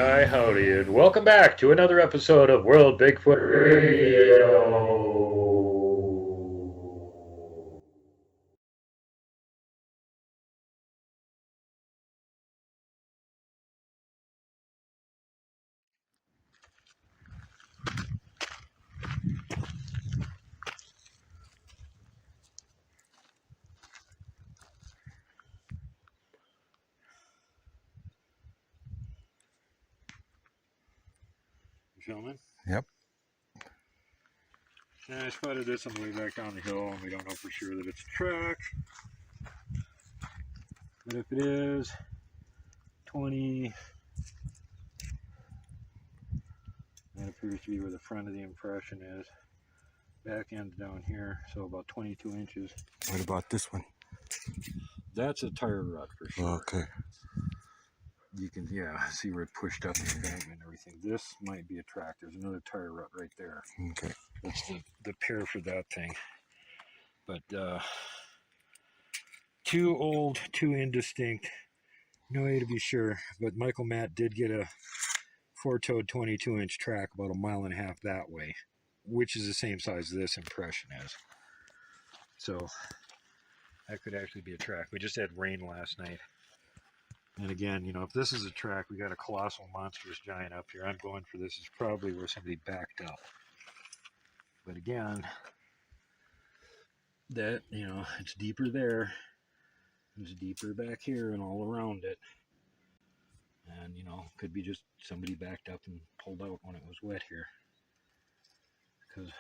Hi, howdy, and welcome back to another episode of World Bigfoot Radio. Filming? Yep. Yeah, I spotted this on the way back down the hill, and we don't know for sure that it's a track. But if it is, 20, that appears to be where the front of the impression is. Back end down here, so about 22 inches. What about this one? That's a tire rut for sure. Okay. You can, see where it pushed up the embankment and everything. This might be a track. There's another tire rut right there. Okay. That's the pair for that thing. But too old, too indistinct. No way to be sure. But Michael Matt did get a four-toed 22-inch track about 1.5 miles that way, which is the same size this impression is. So that could actually be a track. We just had rain last night. And again, you know, if this is a track, we got a colossal monstrous giant up here. I'm going for this is probably where somebody backed up. But again, that, you know, it's deeper there. It's deeper back here and all around it. And, you know, could be just somebody backed up and pulled out when it was wet here. Because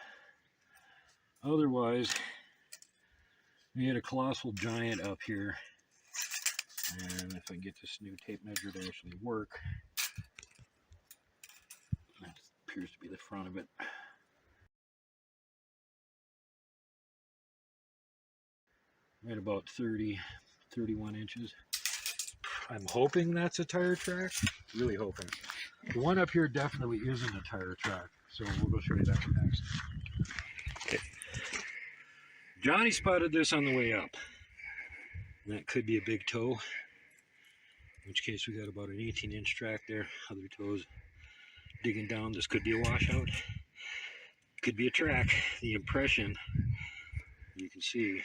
otherwise, we had a colossal giant up here. And if I can get this new tape measure to actually work, that appears to be the front of it. Right about 30, 31 inches. I'm hoping that's a tire track. Really hoping. The one up here definitely isn't a tire track. So we'll go show you that one next. Okay. Johnny spotted this on the way up. And that could be a big toe. In which case we got about an 18-inch track there. Other toes digging down. This could be a washout. Could be a track. The impression you can see.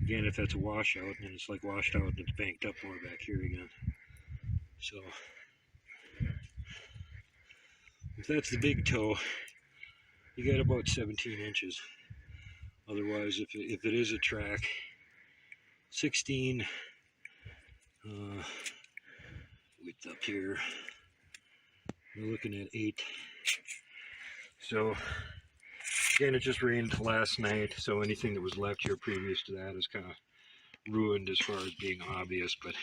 Again, if that's a washout, then it's like washed out and it's banked up more back here again. So if that's the big toe, you got about 17 inches. Otherwise, if it is a track, 16 width up here. We're looking at 8. So again, it just rained last night, so anything that was left here previous to that is kind of ruined as far as being obvious. But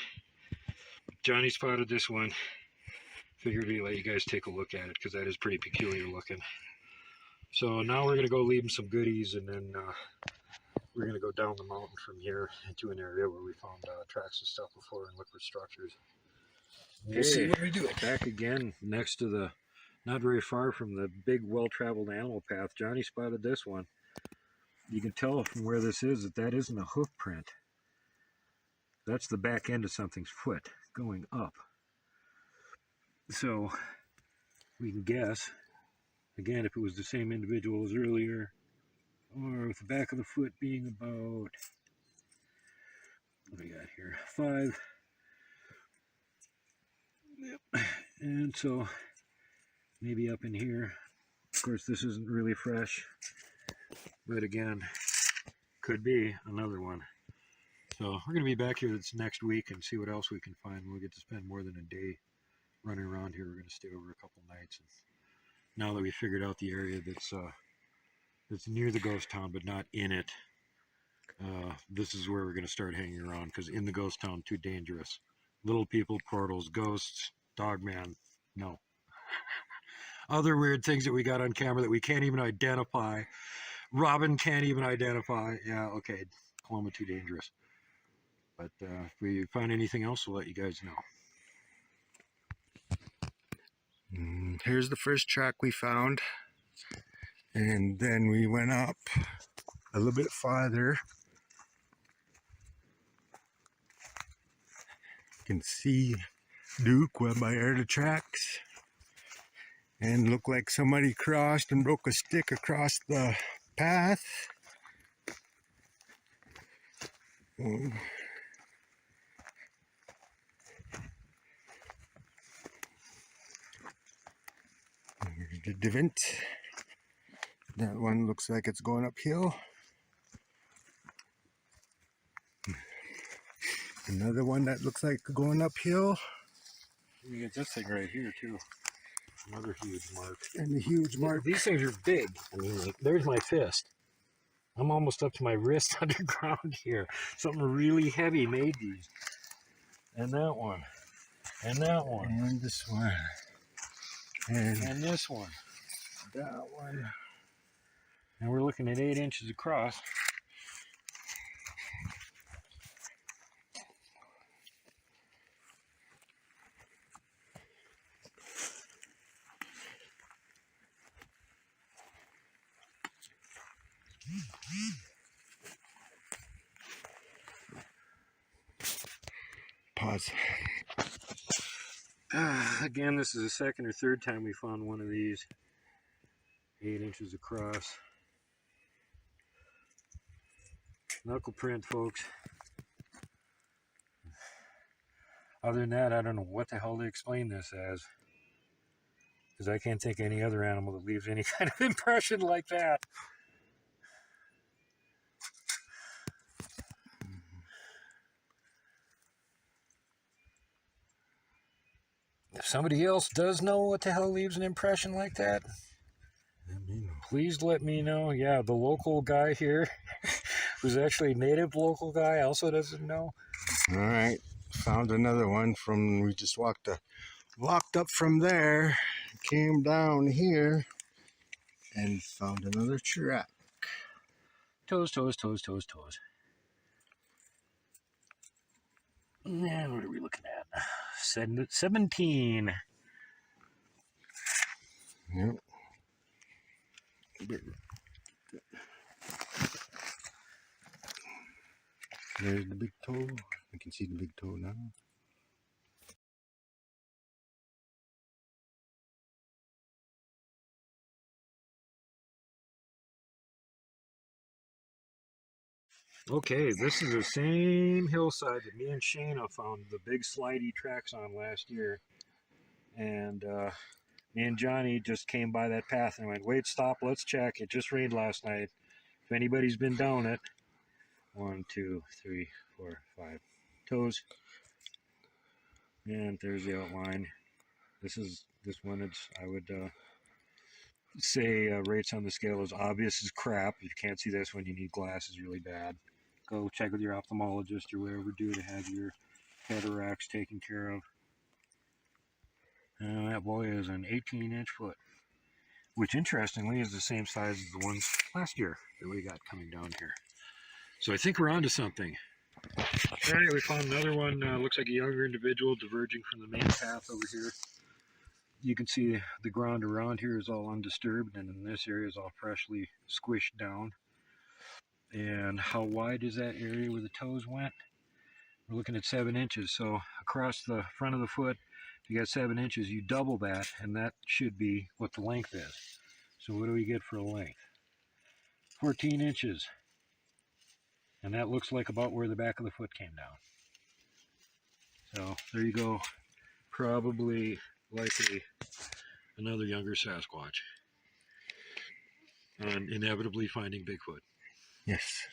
Johnny spotted this one. Figured we'd let you guys take a look at it because that is pretty peculiar looking. So now we're going to go leave him some goodies, and then we're going to go down the mountain from here into an area where we found tracks and stuff before and liquid structures. We'll see what we do. Back again next to the, not very far from the big well-traveled animal path. Johnny spotted this one. You can tell from where this is that isn't a hoof print. That's the back end of something's foot going up. So we can guess, again, if it was the same individual as earlier, or with the back of the foot being about, what do we got here, 5. Yep. And so maybe up in here. Of course, this isn't really fresh, but again, could be another one. So we're going to be back here this next week and see what else we can find. We'll get to spend more than a day running around here. We're going to stay over a couple nights. And now that we figured out the area that's near the ghost town but not in it, this is where we're going to start hanging around, because in the ghost town, too dangerous. Little people, portals, ghosts, dogman, no. Other weird things that we got on camera that we can't even identify. Robin can't even identify. Yeah, okay, Paloma too dangerous. But if we find anything else, we'll let you guys know. Here's the first track we found. And then we went up a little bit farther. You can see Duke went by the tracks and looked like somebody crossed and broke a stick across the path. There's the divot. That one looks like it's going uphill. Another one that looks like going uphill. You get this thing right here too. Another huge mark. And a huge mark. These things are big. I mean, like, there's my fist. I'm almost up to my wrist underground here. Something really heavy made these. And that one. And that one. And this one. And this one. That one. And we're looking at 8 inches across. Pause. Again, this is the second or third time we found one of these. 8 inches across. Knuckle print, folks. Other than that, I don't know what the hell to explain this as. Because I can't think of any other animal that leaves any kind of impression like that. If somebody else does know what the hell leaves an impression like that, please let me know. Yeah, the local guy here, who's actually a native local guy, also doesn't know. All right, found another one from, we just walked up from there, came down here, and found another track. Toes, toes, toes, toes, toes. And what are we looking at? 17. Yep. There's the big toe. I can see the big toe now. Okay, this is the same hillside that me and Shayna found the big slidey tracks on last year. And me and Johnny just came by that path and went, wait, stop, let's check. It just rained last night. If anybody's been down it. 1, 2, 3, 4, 5 toes. And there's the outline. This one, it's, I would say rates on the scale is obvious as crap. If you can't see this one, you need glasses really bad. Go check with your ophthalmologist or whatever due to have your cataracts taken care of. And that boy is an 18-inch foot, which interestingly is the same size as the ones last year that we got coming down here. So I think we're onto something. All right, we found another one. Looks like a younger individual diverging from the main path over here. You can see the ground around here is all undisturbed, and in this area is all freshly squished down. And how wide is that area where the toes went? We're looking at 7 inches. So across the front of the foot, if you got 7 inches, you double that, and that should be what the length is. So what do we get for a length? 14 inches. And that looks like about where the back of the foot came down. So there you go. Probably likely another younger Sasquatch. And inevitably finding Bigfoot. Yes.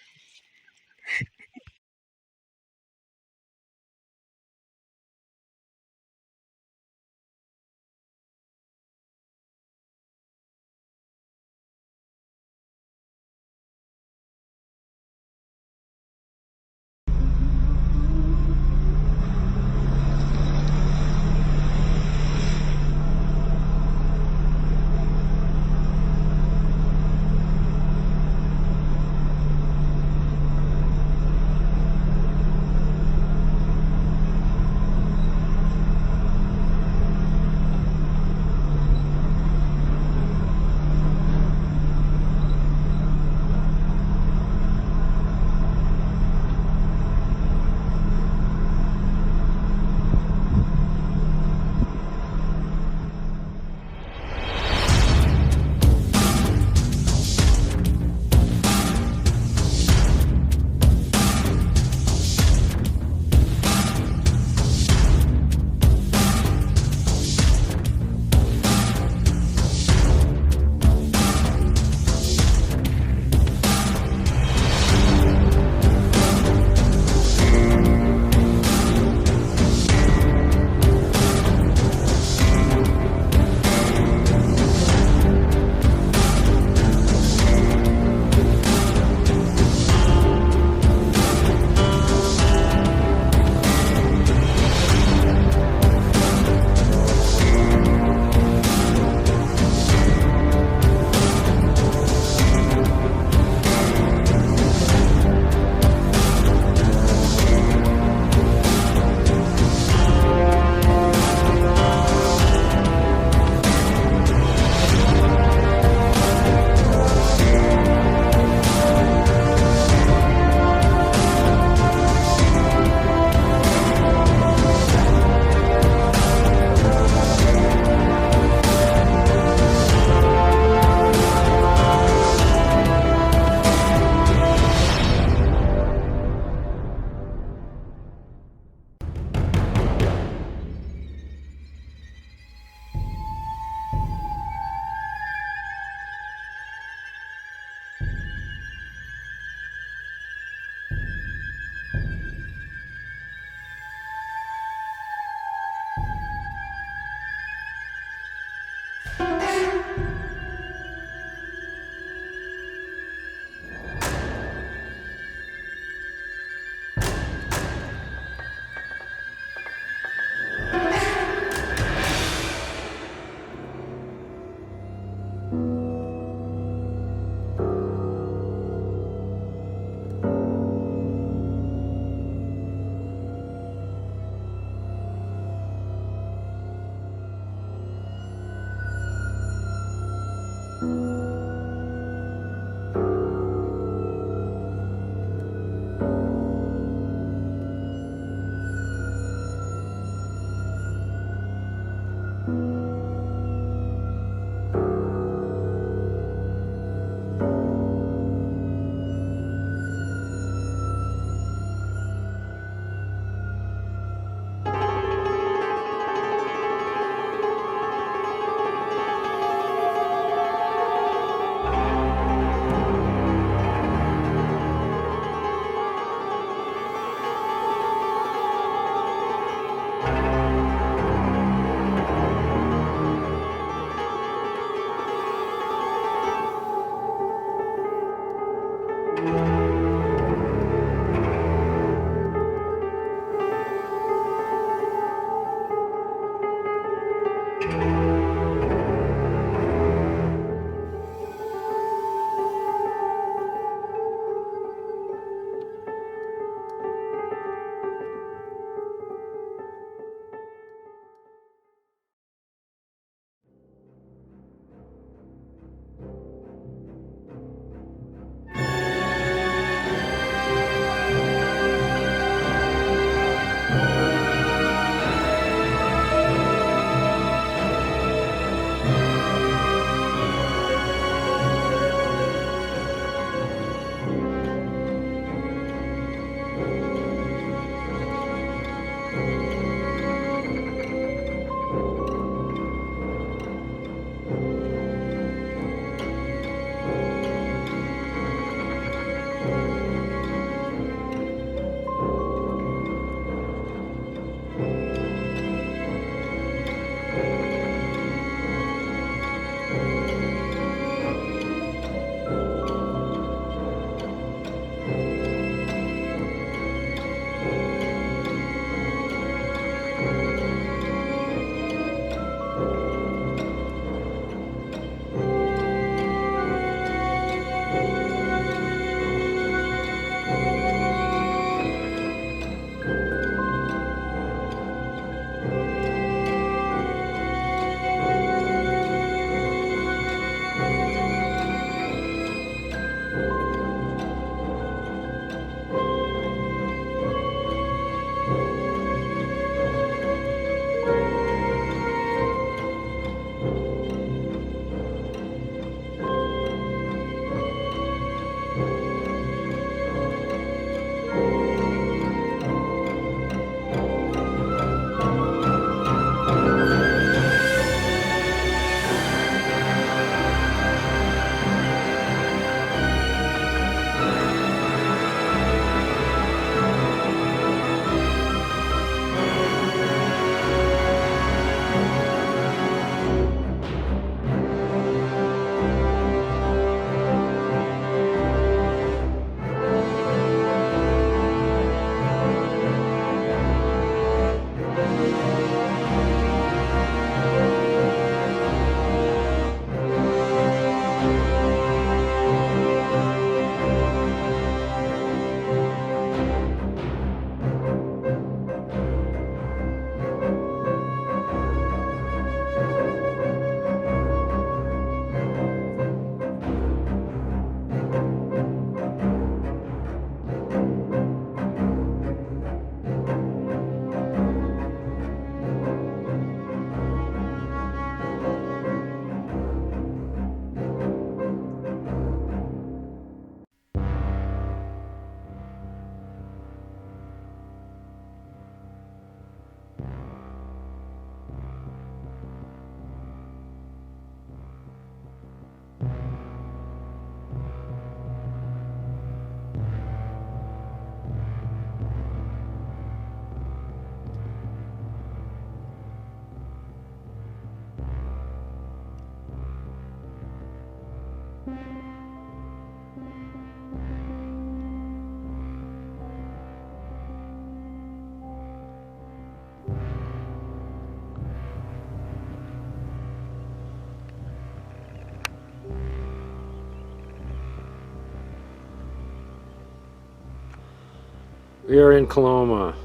We are in Coloma.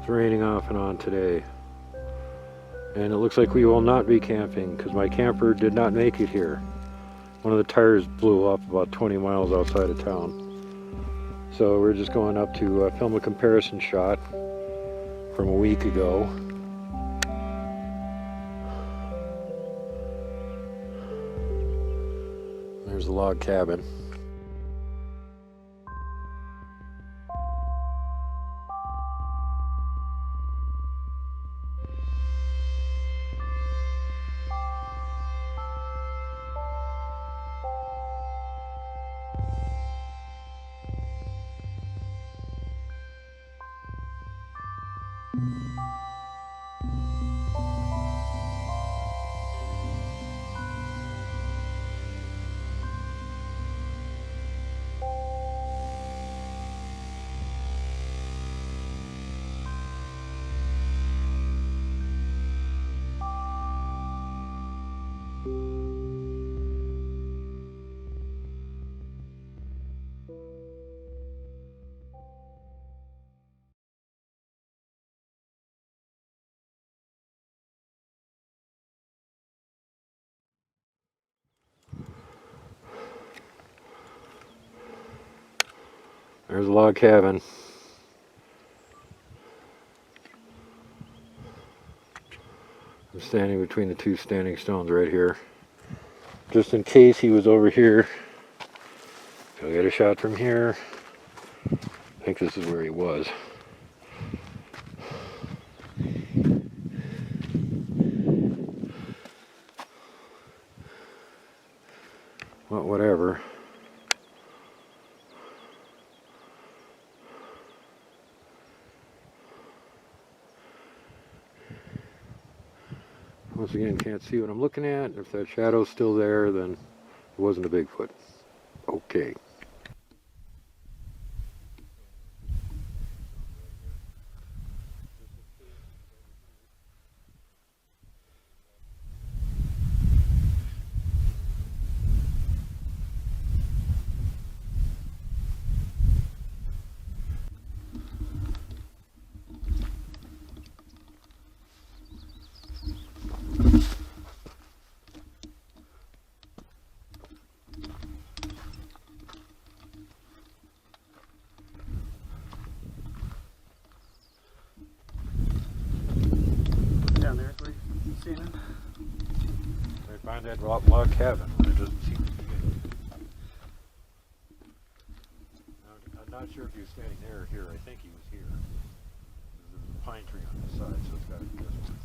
It's raining off and on today. And it looks like we will not be camping because my camper did not make it here. One of the tires blew up about 20 miles outside of town. So we're just going up to film a comparison shot from a week ago. There's a log cabin. There's a log cabin. I'm standing between the two standing stones right here. Just in case he was over here. I'll get a shot from here. I think this is where he was. Well, whatever. Once again, can't see what I'm looking at. If that shadow's still there, then it wasn't a Bigfoot. Okay. Down there, where you seeing him? I find that log cabin. It doesn't seem to be it. I'm not sure if he was standing there or here. I think he was here. There's a pine tree on this side, so it's got to be this one.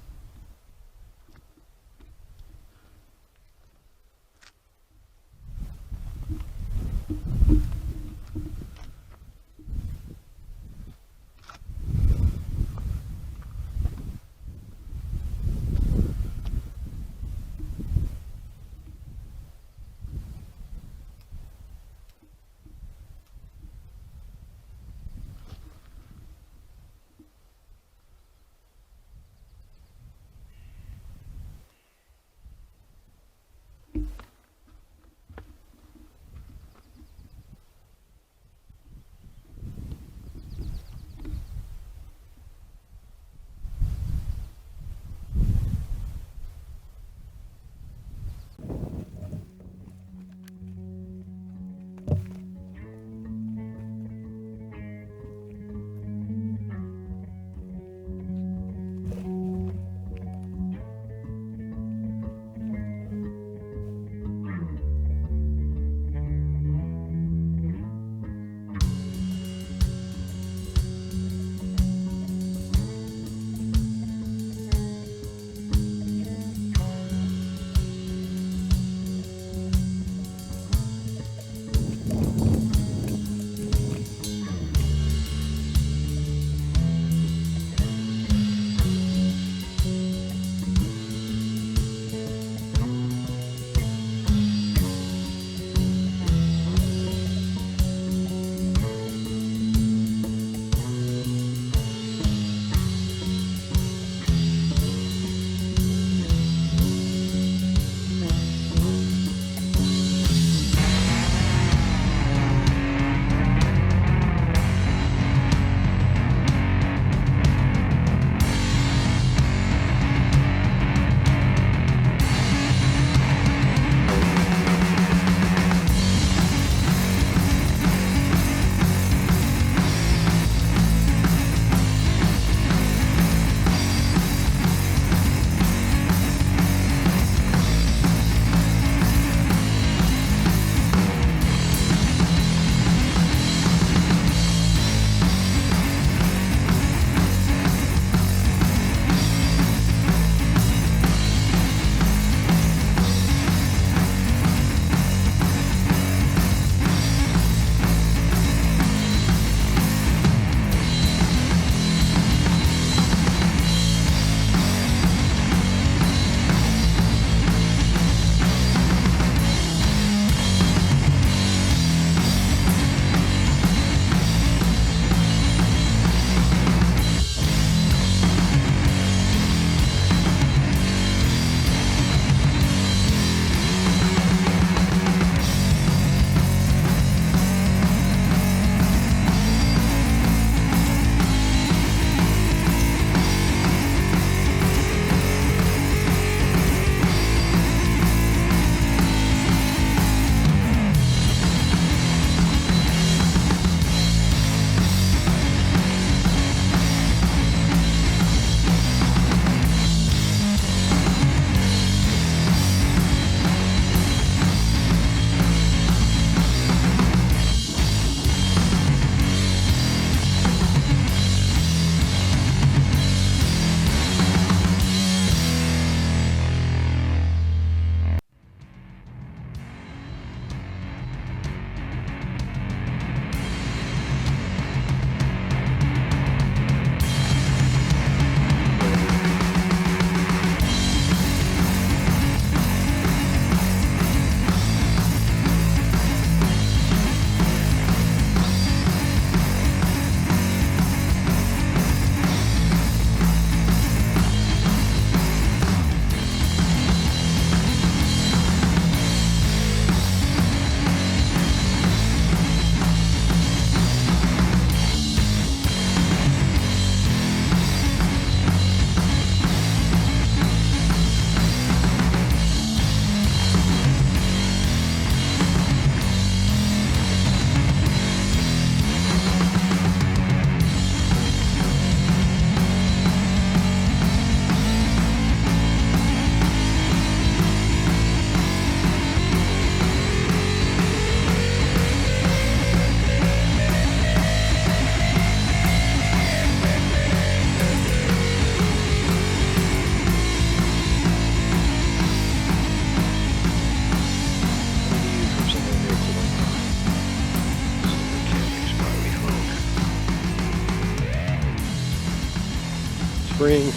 spring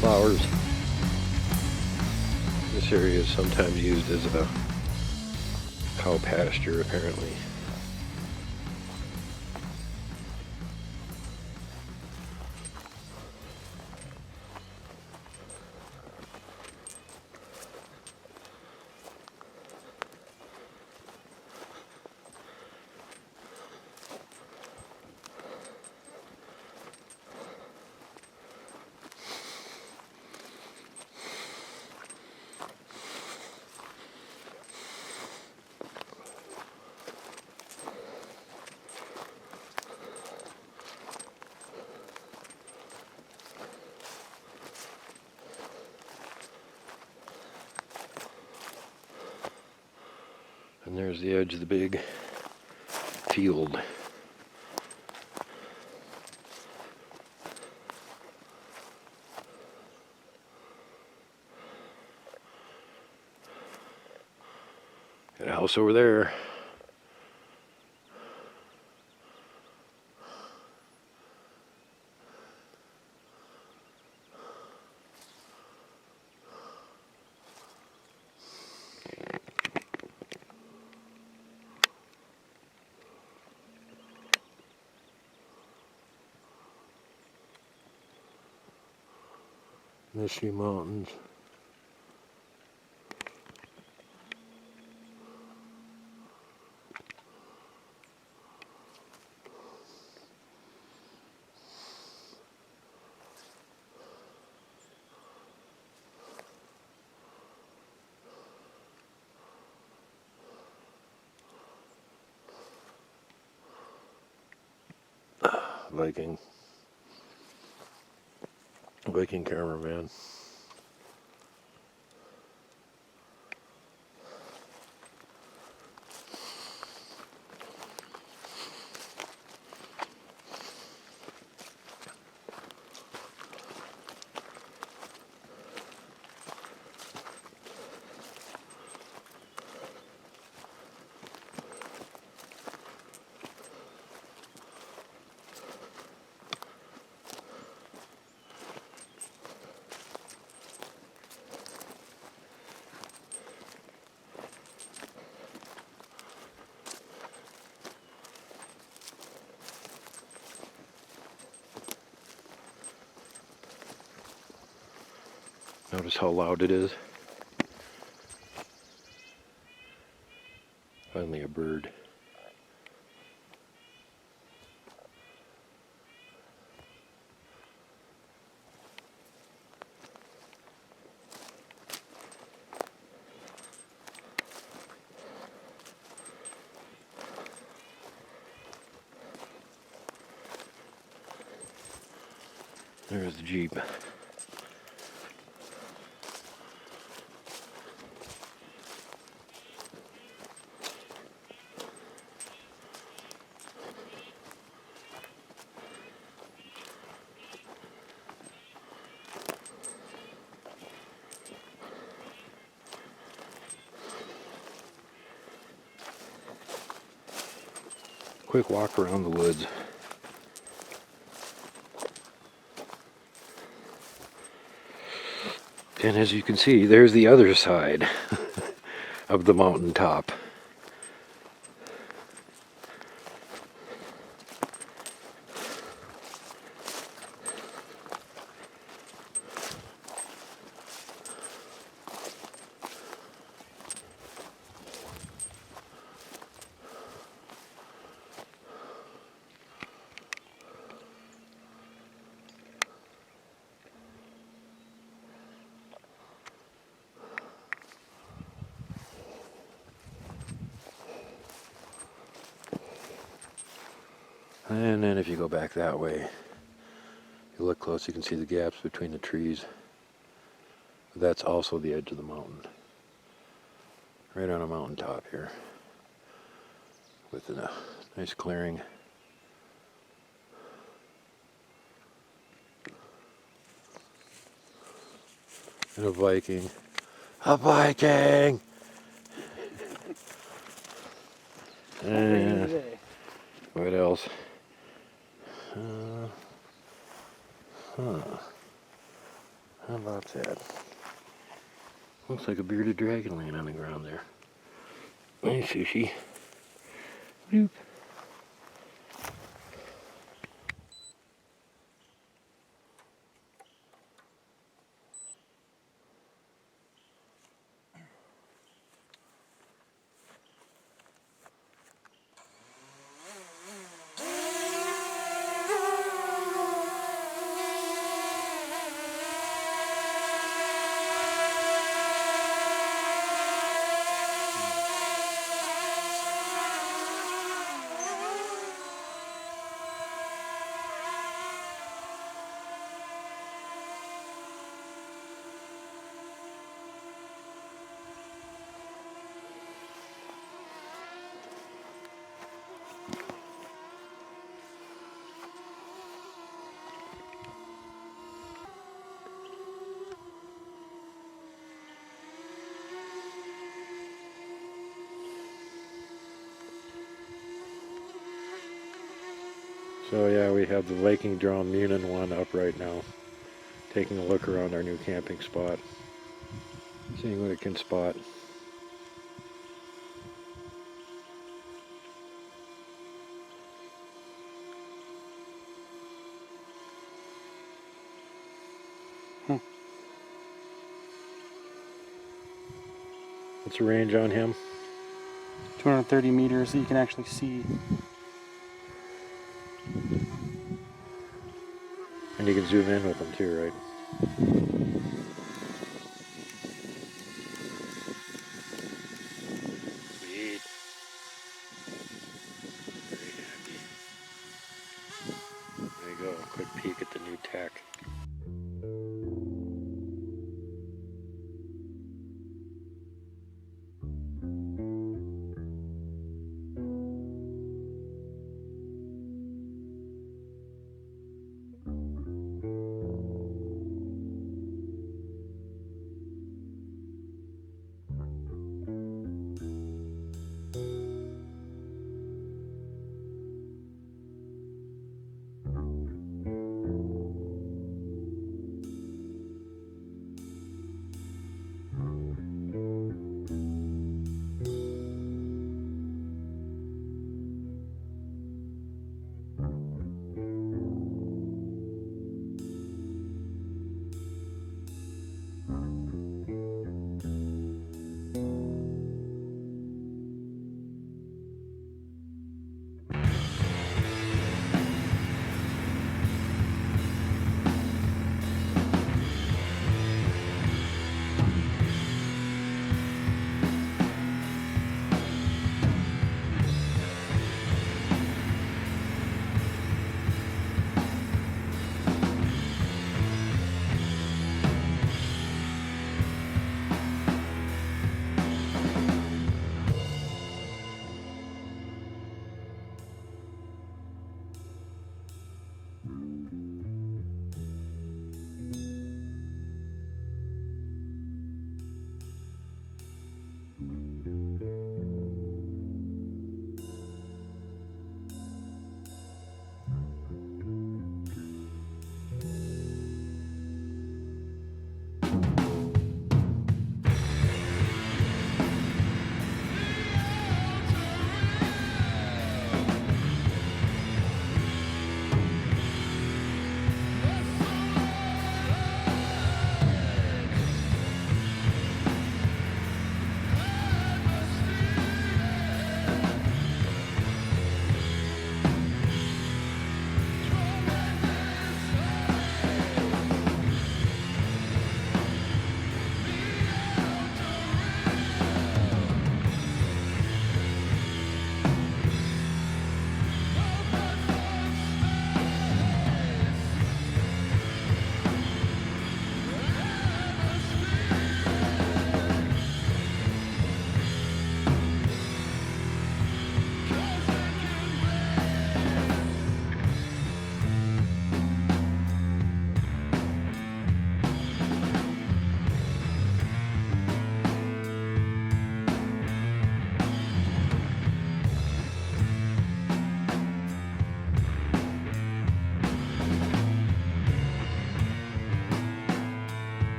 flowers. This area is sometimes used as a cow pasture, apparently. And there's the edge of the big field. Got a house over there. Misty Mountains. Viking cameraman. Notice how loud it is. Finally a bird. There's the Jeep. Quick walk around the woods. And as you can see, there's the other side of the mountaintop. And then if you go back that way, you look close, you can see the gaps between the trees. That's also the edge of the mountain. Right on a mountaintop here. With a nice clearing. And a Viking. A Viking! And what else? How about that? Looks like a bearded dragon laying on the ground there. Hey, Sushi. Bloop. So yeah, we have the Viking drone Munin one up right now, taking a look around our new camping spot, seeing what it can spot. What's the range on him? 230 meters that you can actually see. And you can zoom in with them too, right? Sweet. Very happy. There you go, a quick peek at the new tech.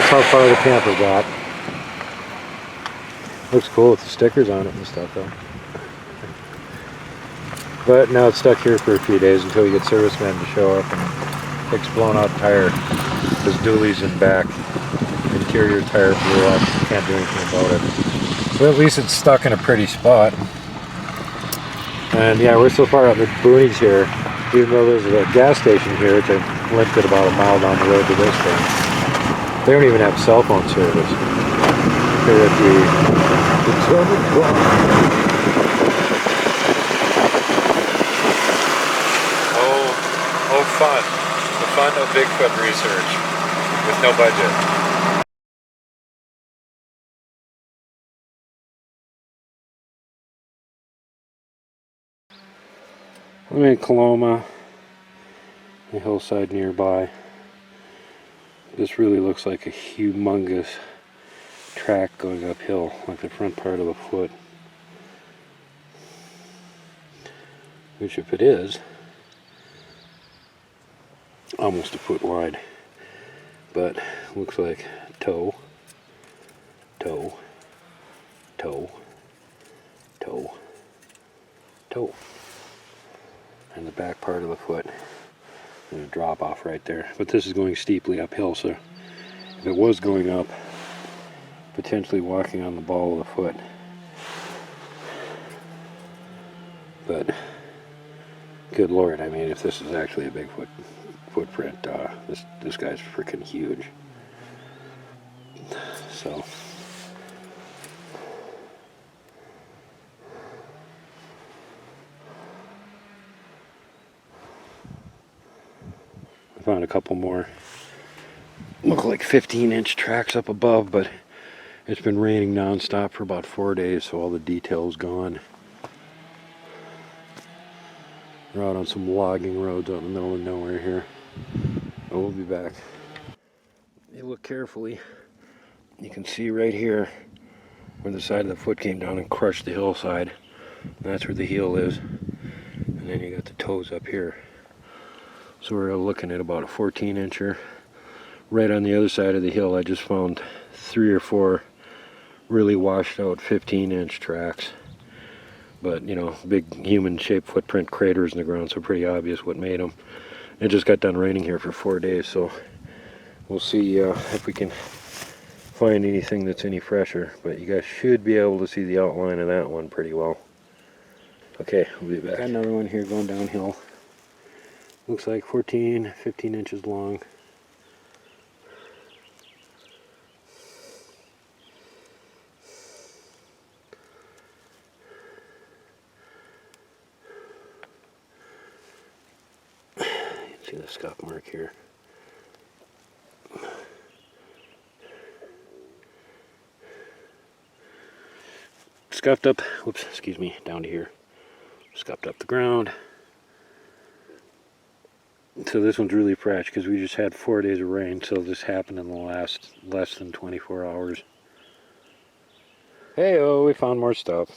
that's how far the camper got. Looks cool with the stickers on it and stuff though. But now it's stuck here for a few days until we get servicemen to show up and fix blown out tire. This dually's in back. Interior tire blew up. Can't do anything about it. But at least it's stuck in a pretty spot. And yeah, we're so far out in the boonies here, even though there's a gas station here, which I limped it about a mile down the road to this thing. They don't even have cell phone service. Here at the oh fun. The fun of Bigfoot research with no budget. I'm in Coloma, the hillside nearby. This really looks like a humongous track going uphill, like the front part of the foot. Which, if it is, almost a foot wide. But looks like toe, toe, toe, toe, toe. And the back part of the foot. There's a drop off right there. But this is going steeply uphill, so if it was going up, potentially walking on the ball of the foot. But good lord, I mean, if this is actually a Bigfoot footprint, this guy's freaking huge. So I found a couple more look like 15-inch tracks up above, but it's been raining non-stop for about 4 days, so all the detail's gone. We're out on some logging roads out in the middle of nowhere here. But we'll be back. You look carefully, you can see right here where the side of the foot came down and crushed the hillside. That's where the heel is. And then you got the toes up here. So we're looking at about a 14-incher. Right on the other side of the hill, I just found 3 or 4 really washed out 15-inch tracks. But, you know, big human-shaped footprint craters in the ground, so pretty obvious what made them. It just got done raining here for 4 days, so we'll see if we can find anything that's any fresher. But you guys should be able to see the outline of that one pretty well. Okay, we'll be back. Got another one here going downhill. Looks like 14, 15 inches long. You can see the scuff mark here. Scuffed up, whoops, excuse me, down to here. Scuffed up the ground. So this one's really fresh because we just had 4 days of rain, so this happened in the last less than 24 hours. Hey, oh, we found more stuff.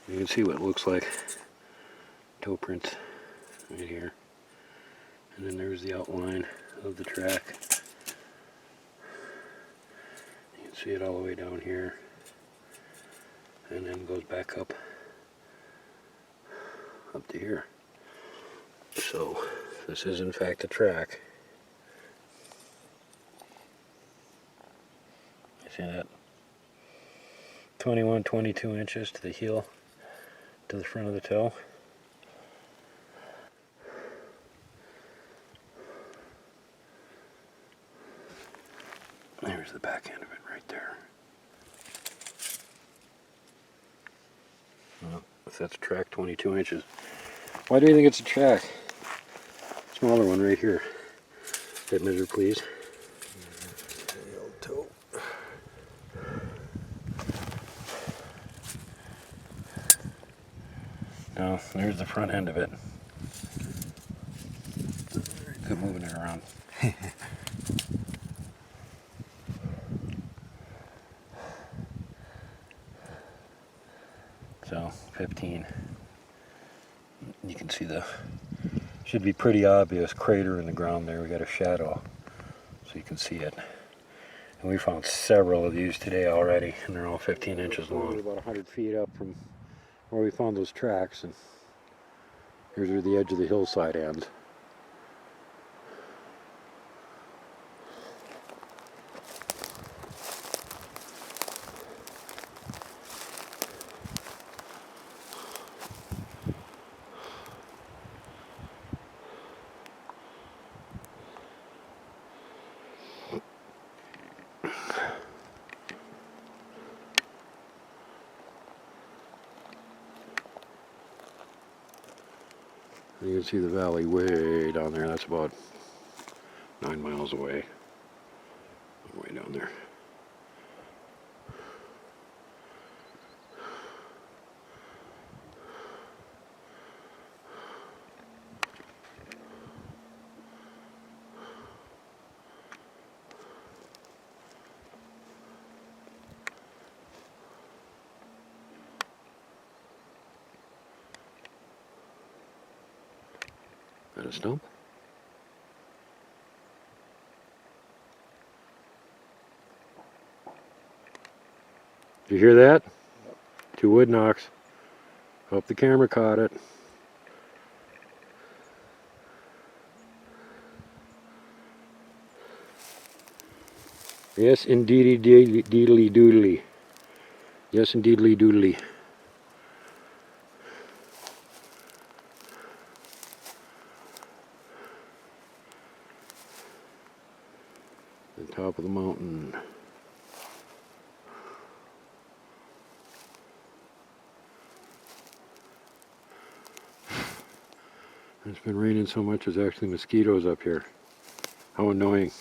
You can see what it looks like. Toe prints right here. And then there's the outline of the track. You can see it all the way down here. And then goes back up to here. So this is in fact a track. You see that? 21, 22 inches to the heel, to the front of the toe. There's the back end of it right there. Well, if that's a track, 22 inches. Why do you think it's a track? Smaller one right here. That measure, please. The old toe. Now, there's the front end of it. Good moving it around. So 15. You can see the Should be pretty obvious crater in the ground there. We got a shadow, so you can see it. And we found several of these today already, and they're all 15 inches long. We're about 100 feet up from where we found those tracks, and here's where the edge of the hillside ends. You can see the valley way down there. That's about 9 miles away. Way down there. That a stump? Did you hear that? Yep. 2 wood knocks. Hope the camera caught it. Yes, indeedy deedly doodly. Yes, indeedly doodly. The top of the mountain. It's been raining so much there's actually mosquitoes up here. How annoying.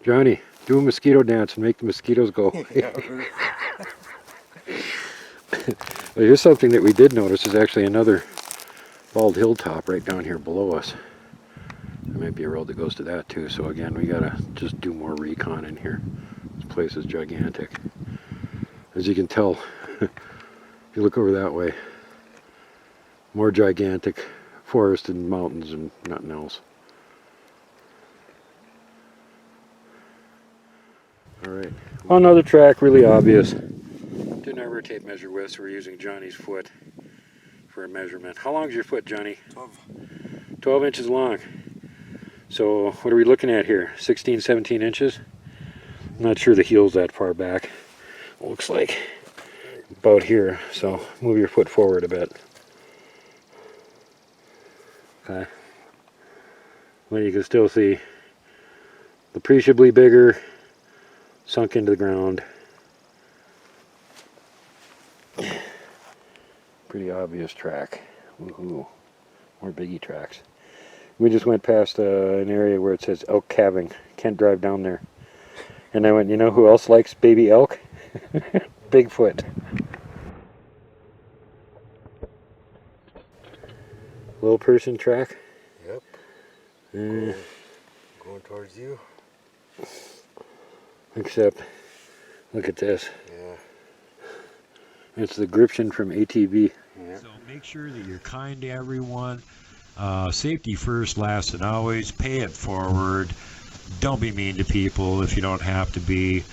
Johnny, do a mosquito dance and make the mosquitoes go away. Well, here's something that we did notice is actually another bald hilltop right down here below us. There might be a road that goes to that too, so again we gotta just do more recon in here. This place is gigantic. As you can tell, if you look over that way, more gigantic forest and mountains and nothing else. Alright, well, another track, really obvious. Didn't have our tape measure with, so we're using Johnny's foot for a measurement. How long is your foot, Johnny? 12 inches long. So what are we looking at here? 16, 17 inches? I'm not sure the heel's that far back. Looks like about here, so move your foot forward a bit. Okay. Well, you can still see appreciably bigger, sunk into the ground. Pretty obvious track. Woohoo. More biggie tracks. We just went past an area where it says elk calving. Can't drive down there. And I went, you know who else likes baby elk? Bigfoot. Little person track? Yep. Going towards you. Except, look at this. Yeah. It's the Gription from ATV. Yeah. So make sure that you're kind to everyone. Safety first, last, and always. Pay it forward. Don't be mean to people if you don't have to be.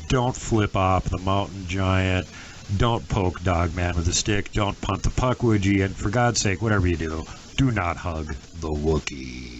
Don't flip off the mountain giant. Don't poke Dogman with a stick. Don't punt the puckwudgie. And for God's sake, whatever you do, do not hug the Wookiee.